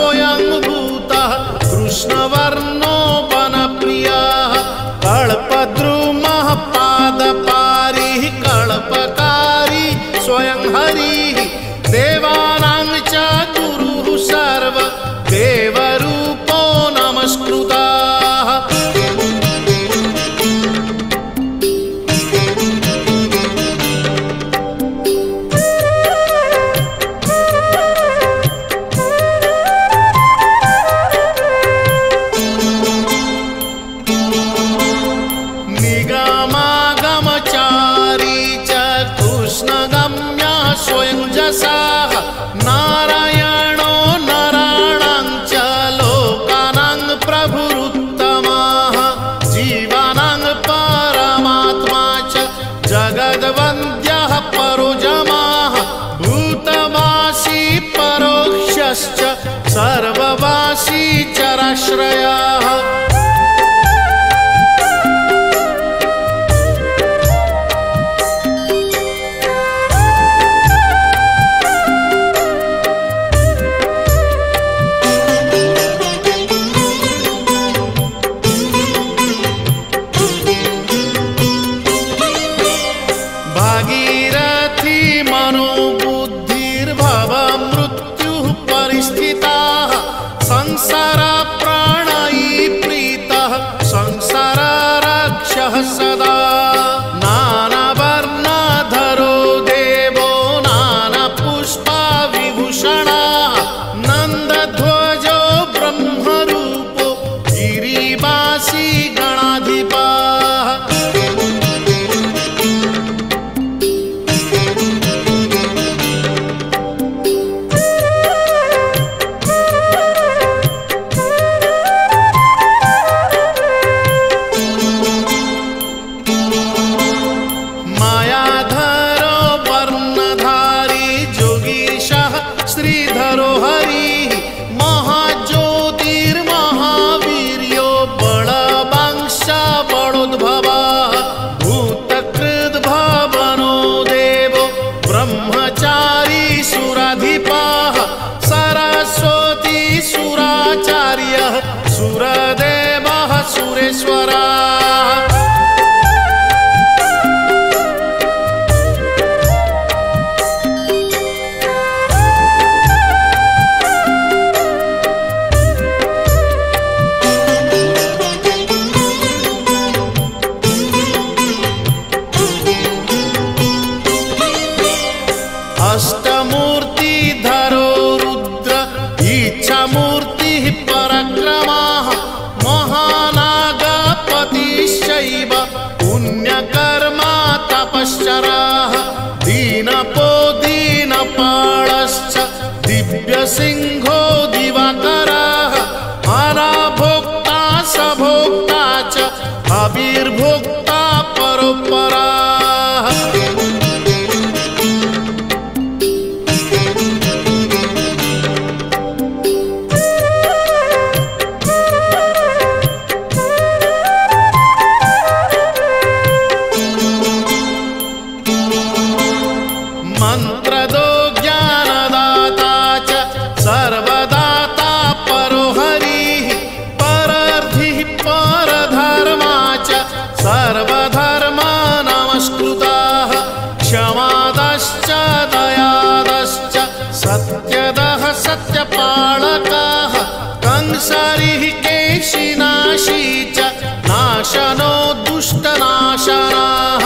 स्वयंभूतः कृष्णवर्णो वनप्रियः कल्पद्रुमः पादपारिः कल्पकारी स्वयं हरिः देवानां च गुरुः सर्व देवरूपो नमस्कृतः। निगमागमचारी च कृष्णगम्यः स्वयं जसाः नारायणो नराणां च लोकानां प्रभुरुत्तमः जीवानां परमात्मा च जगद्वन्द्यः परोजमः भूतवासी परोक्षश्च सर्ववासी चराश्रयः। भागीरथी मनोबुद्धिर्भव मृत्युः परिस्थिताः संसार प्राणयी प्रीतः संसार रक्षः सदा नानावर्णधरो देवो नानापुष्पविभूषणः नन्दध्वजो ब्रह्मरूपो गिरिवासी गणाधिपः। मायाधरो वर्णधारी जोगीशः श्रीधरो हरिः महाज्योतिर्महावीर्यो बलवांश्च बलोद्भवः भूतकृद्भवनो देवो ब्रह्मचारी सुराधिपः सरस्वती सुराचार्यः सुरदेवः सुरेश्वरः। अष्टमूर्तिधरो रुद्र इच्छामूर्तिः पराक्रमः महानागपतिश्चैव पुण्यकर्मा तपश्चरः दीनपो दीनपालश्च दिव्यसिंहो दिवाकरः हरभोक्ता सभोक्ता च अविर्भोक्ता परोपरः। मंत्रदो ज्ञानदाता च सर्वदाता परो हरिः परर्धिः परधर्मा च सर्वधर्मा नमस्कृतः क्षमादश्च दयादश्च सत्यदः सत्यपालकः कंसरिः केशिनाशी च नाशनो दुष्टनाशनः।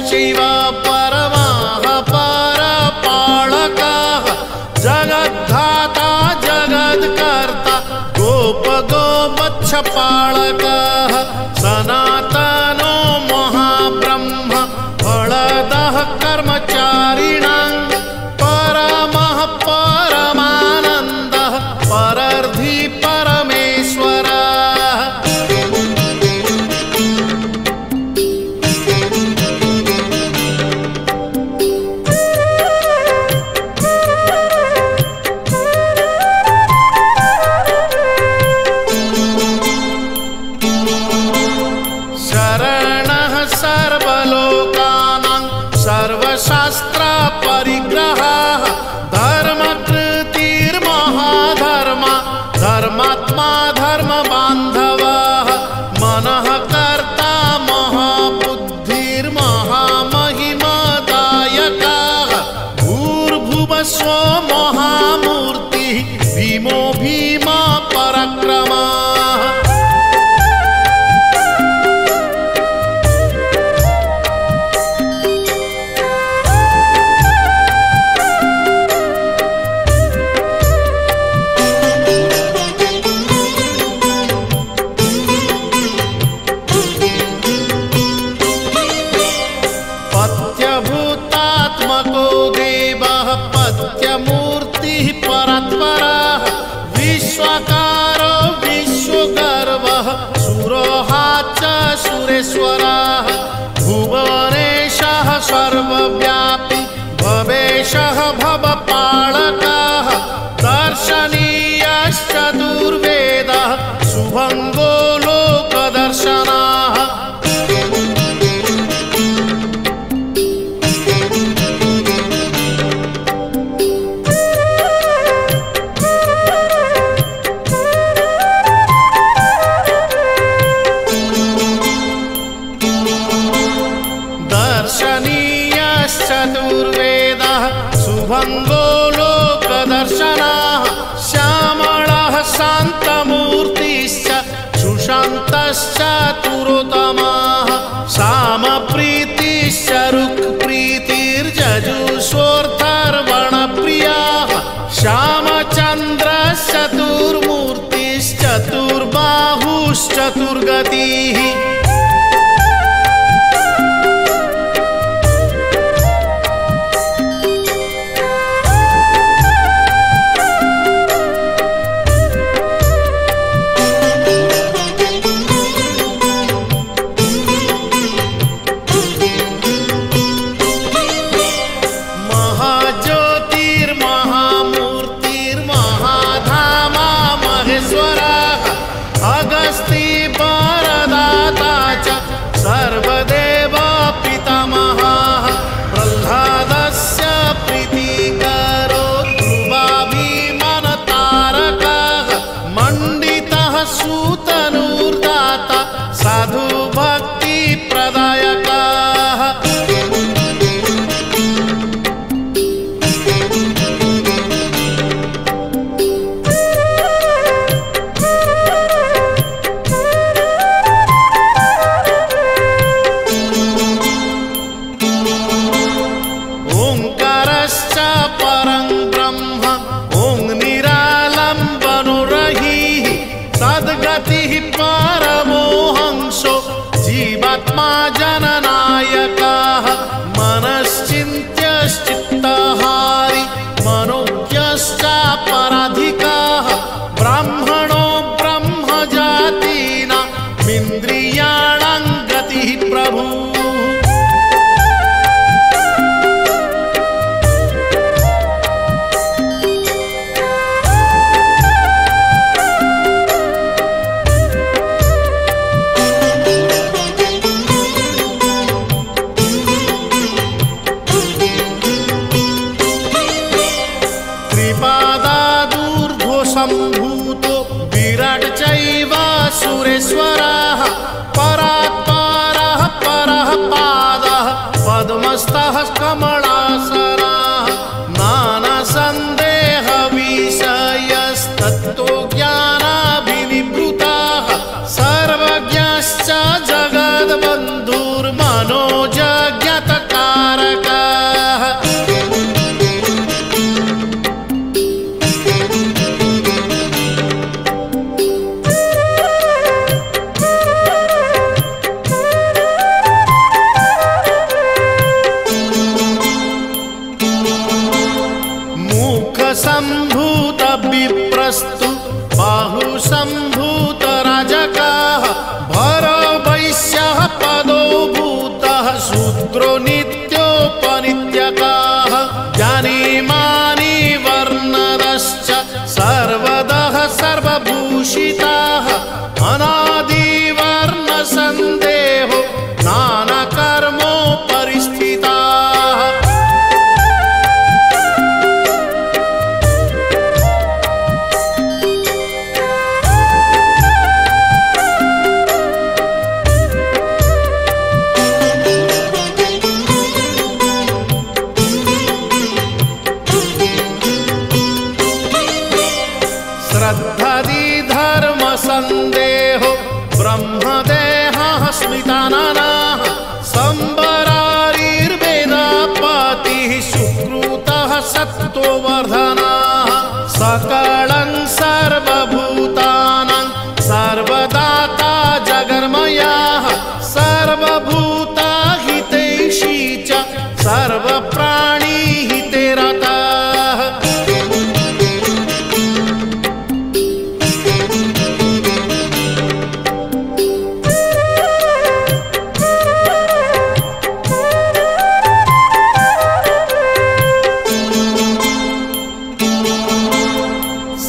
शिव परमः परपालकः जगद्धाता जगत्कर्ता गोपगोवत्सपालकः सनातनो महाब्रह्म फलदः कर्मचारिणां परमः परमानन्दः परर्धि परमेश्वरः। सर्वशास्त्र परिग्रहः धर्मकृतिर्महाधर्मा धर्मात्मा धर्मबान्धवः मनः कर्ता महाबुद्धिर्महामहिमदायकः भूर्भुवस्व महामूर्तिः भीमो भीमा पराक्रमः। पत्यभूतात्मको देवः पत्यमूर्तिः परात्परः विश्वकारो विश्वगर्वः सुरोहा च सुरेश्वरः भुवनेशः सर्वव्यापी भवेशः भवपालकः दर्शनीयश्चतुर्वेदः शुभङ्गो लोकदर्शनः। दर्शनीयश्चतुर्वेदः शुभङ्गो लोकदर्शनः श्यामळः शान्तमूर्तिश्च सुशान्तश्च तुरोत्तमः सामप्रीतिश्च रुक्प्रीतिर्जजुषोऽर्थर्वणप्रियः श्यामचन्द्रश्चतुर्मूर्तिश्चतुर्बाहुश्चतुर्गतिः सर्वदेव पितामहः प्रह्लादस्य प्रीतिकरो ध्रुवाभिमानतारकः मण्डितः सुतनुर्दाता साधुभक्तिप्रदायकः। परं ब्रह्म ओं निरालम्बनुरहिः सद्गतिः परमोहंसो जीवात्मा जननायकः मनश्चिन्त्यश्चित्तहारी मनोज्ञश्च पराधिकः ब्राह्मणो ब्रह्मजातीनामिन्द्रियाणां गतिः प्रभुः। सम्भूतो विराट चैव सुरेश्वरः परात्परः परः पादः पद्मस्थः कमलासनः नानासन्देहविषयस्तत्त्वज्ञानाभिनिवृतः सर्वज्ञश्च जगद्बन्धुर्मनोजज्ञतकारकः। सम्भूत विप्रस्तु बाहु सम्भूत राजकः भरो वैश्यः पदो भूतः शूद्रो नित्योपनित्यकः जानीमानी वर्णदश्च सर्वदः सर्वभूषिताः अनादिवर्णसन्देहो नानाकर्मो परिस्थिताः। सत्त्ववर्धनः सकलं सर्वभूतानां सर्वदाता जगन्मयः सर्वभूतहितैषी च सर्वप्राणिहिते रतः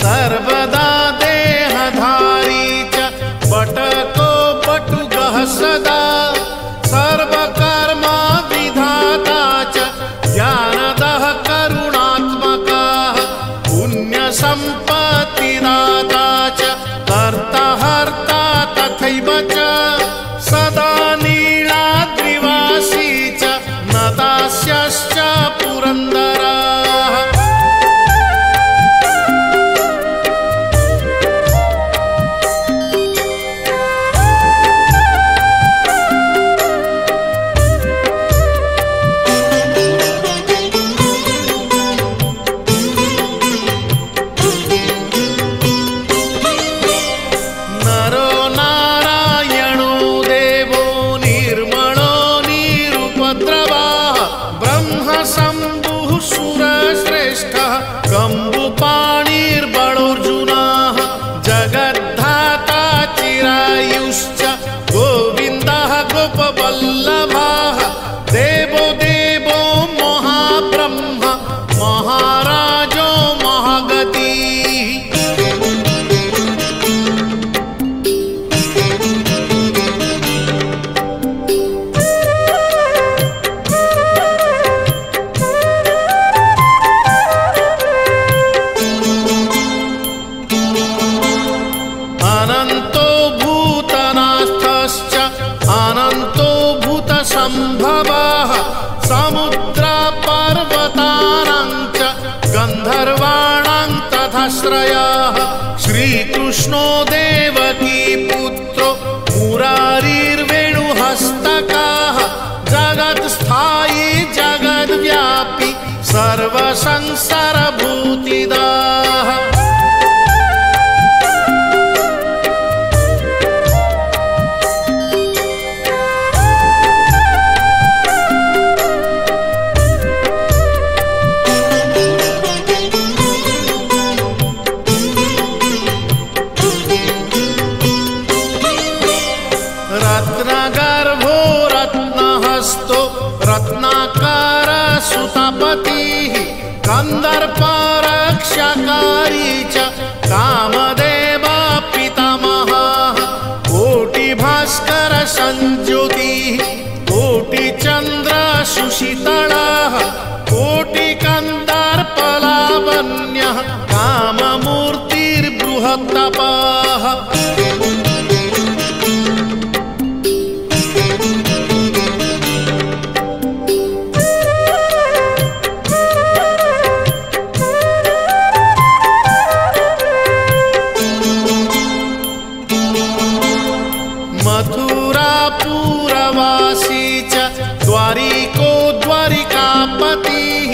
सर्वदा देहधारी च बटको बटुगः सदा सर्वकर्म विधाता च ज्ञानदः करुणात्मकः पुण्यसम्पत्तिदाता च कर्ता हर्ता तथैव च सदा नीलाद्रिवासी च न दास्यश्च पुरन्दरः कम्बुपाणिर्बलोऽर्जुनः जगद्धाता चिरायुश्च गोविन्दः गोपवल्लभः देवो देवो महाब्रह्म महाराजो महागतिः अनन्तो भूतनाथश्च अनन्तो भूतसम्भवः समुद्रपर्वतानां च गन्धर्वाणां तथाश्रयः श्रीकृष्णो देवकी पुत्रो मुरारिर्वेणुहस्तकः जगत्स्थायी जगद्व्यापी सर्वसंसारभूतिदः रत्नगर्भो रत्नहस्तो रत्नाकर सुतपतिः कन्दर्परक्षकारी च कामदेव पितामहः कोटिभास्कर संज्योतिः कोटिचन्द्र सुशीतलः कोटिकन्दर्पलावण्यः काममूर्तिर्बृहत्तपः मथुरापुरवासी च द्वारिको द्वारिकापतिः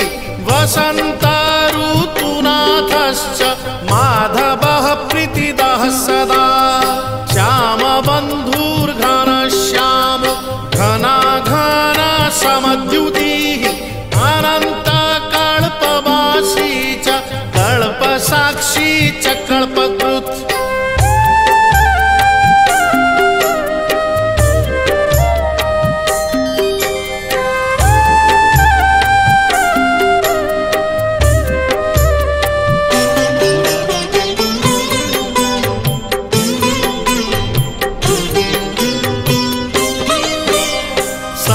वसन्तऋतुनाथश्च माधवः प्रीतिदः सदा श्यामबन्धुर्घनश्यामो घनाघन समद्युतिः अनन्तकल्पवासी च कल्पसाक्षी च कल्पकृत्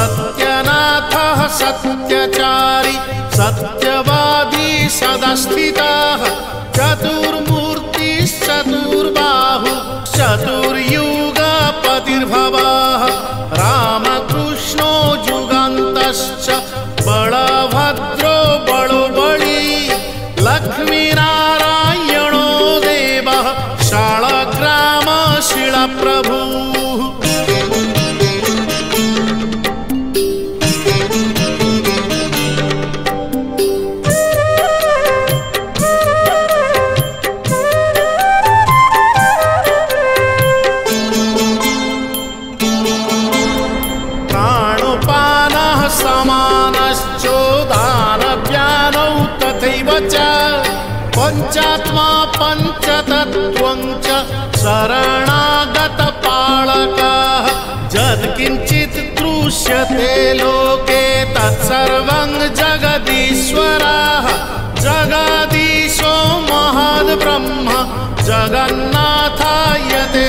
सत्यनाथः सत्यचारी सत्यवादी सदस्थितः चतुर्मूर्तिश्चतुर्बाहु चतुर्युगपतिर्भवः रामकृष्णो युगान्तश्च बलभद्रो बलोबली लक्ष्मीनारायणो देवः शालग्रामशिलप्रभुः दृश्यते लोके तत्सर्वं जगदीश्वरः जगदीशो महद्ब्रह्म जगन्नाथायते